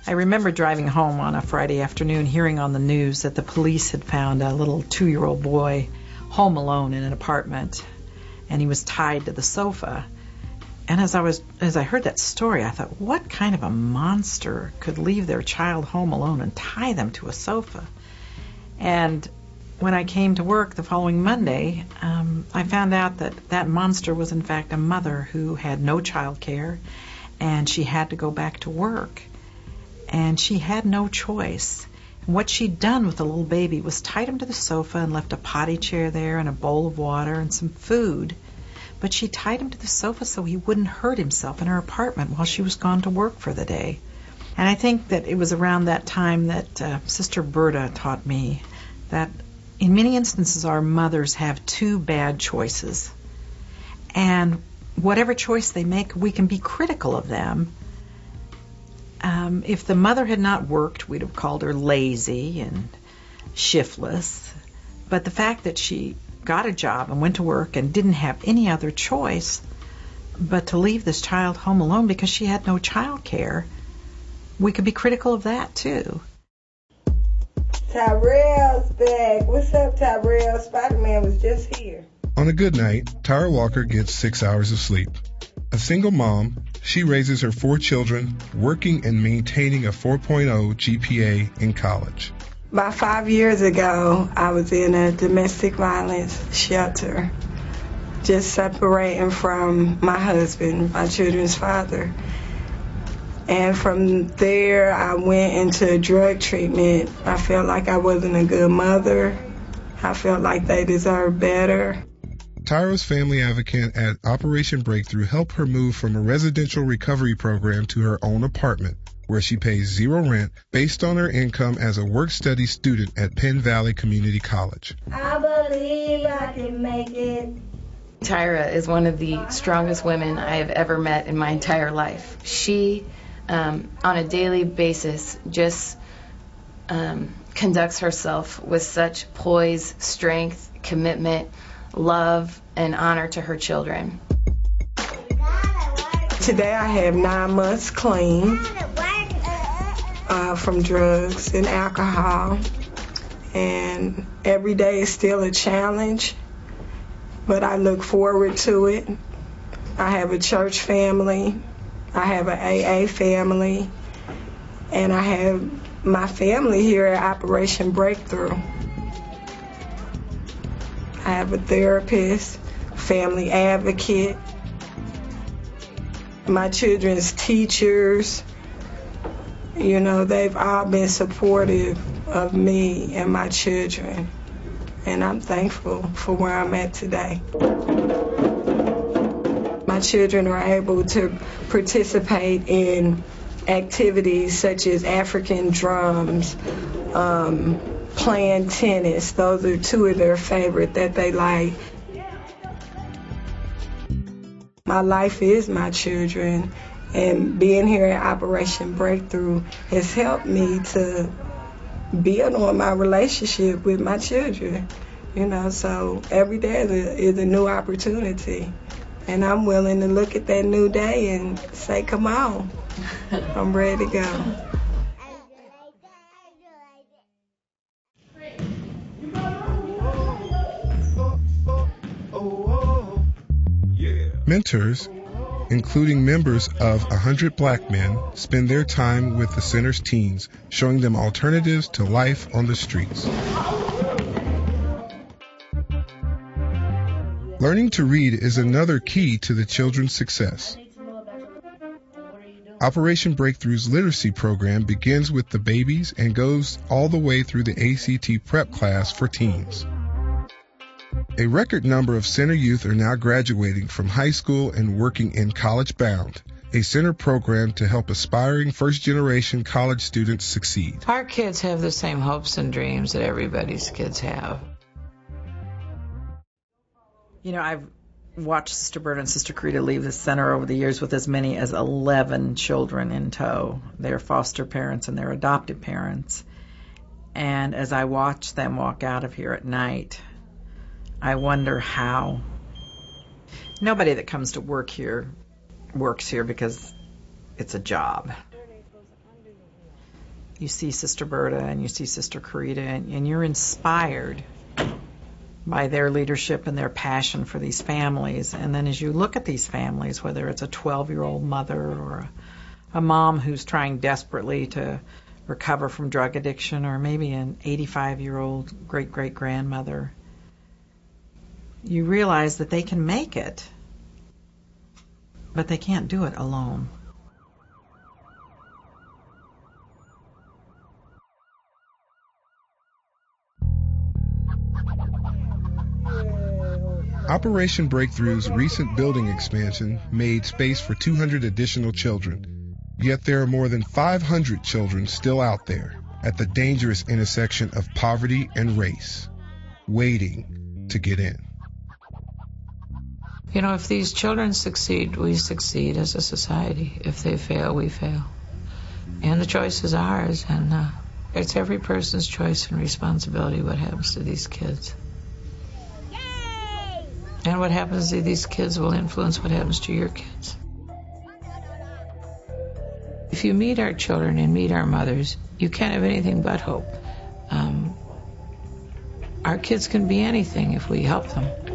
I remember driving home on a Friday afternoon hearing on the news that the police had found a little 2-year-old boy home alone in an apartment, and he was tied to the sofa. And as I heard that story, I thought, what kind of a monster could leave their child home alone and tie them to a sofa? And when I came to work the following Monday, I found out that that monster was in fact a mother who had no child care, and she had to go back to work. And she had no choice. And what she'd done with the little baby was tied him to the sofa and left a potty chair there and a bowl of water and some food. But she tied him to the sofa so he wouldn't hurt himself in her apartment while she was gone to work for the day. And I think that it was around that time that Sister Berta taught me that in many instances our mothers have two bad choices. And whatever choice they make, we can be critical of them. If the mother had not worked, we'd have called her lazy and shiftless. But the fact that she got a job and went to work and didn't have any other choice but to leave this child home alone because she had no child care, we could be critical of that too. Tyrell's back. What's up, Tyrell? Spider-Man was just here. On a good night, Tyra Walker gets 6 hours of sleep. A single mom, she raises her 4 children, working and maintaining a 4.0 GPA in college. About 5 years ago, I was in a domestic violence shelter, just separating from my husband, my children's father. And from there, I went into drug treatment. I felt like I wasn't a good mother. I felt like they deserved better. Tyra's family advocate at Operation Breakthrough helped her move from a residential recovery program to her own apartment, where she pays 0 rent based on her income as a work-study student at Penn Valley Community College. I believe I can make it. Tyra is one of the strongest women I have ever met in my entire life. She, on a daily basis, just conducts herself with such poise, strength, commitment, love, and honor to her children. Today I have 9 months clean from drugs and alcohol, and every day is still a challenge, but I look forward to it. I have a church family, I have an AA family, and I have my family here at Operation Breakthrough. I have a therapist, family advocate, my children's teachers. You know, they've all been supportive of me and my children, and I'm thankful for where I'm at today. My children are able to participate in activities such as African drums, playing tennis. Those are 2 of their favorite that they like. My life is my children, and being here at Operation Breakthrough has helped me to build on my relationship with my children. You know, so every day is a new opportunity, and I'm willing to look at that new day and say, come on, I'm ready to go. Mentors, including members of 100 Black Men, spend their time with the center's teens, showing them alternatives to life on the streets. Learning to read is another key to the children's success. Operation Breakthrough's literacy program begins with the babies and goes all the way through the ACT prep class for teens. A record number of center youth are now graduating from high school and working in College Bound, a center program to help aspiring first-generation college students succeed. Our kids have the same hopes and dreams that everybody's kids have. You know, I've watched Sister Berta and Sister Carita leave the center over the years with as many as 11 children in tow, their foster parents and their adoptive parents. And as I watch them walk out of here at night, I wonder how. Nobody that comes to work here works here because it's a job. you see Sister Berta and you see Sister Carita, and you're inspired by their leadership and their passion for these families. And then as you look at these families, whether it's a 12-year-old mother or a mom who's trying desperately to recover from drug addiction, or maybe an 85-year-old great-great-grandmother, you realize that they can make it, but they can't do it alone. Operation Breakthrough's recent building expansion made space for 200 additional children. Yet there are more than 500 children still out there at the dangerous intersection of poverty and race, waiting to get in. You know, if these children succeed, we succeed as a society. If they fail, we fail. And the choice is ours, and it's every person's choice and responsibility what happens to these kids. And what happens to these kids will influence what happens to your kids. If you meet our children and meet our mothers, you can't have anything but hope. Our kids can be anything if we help them.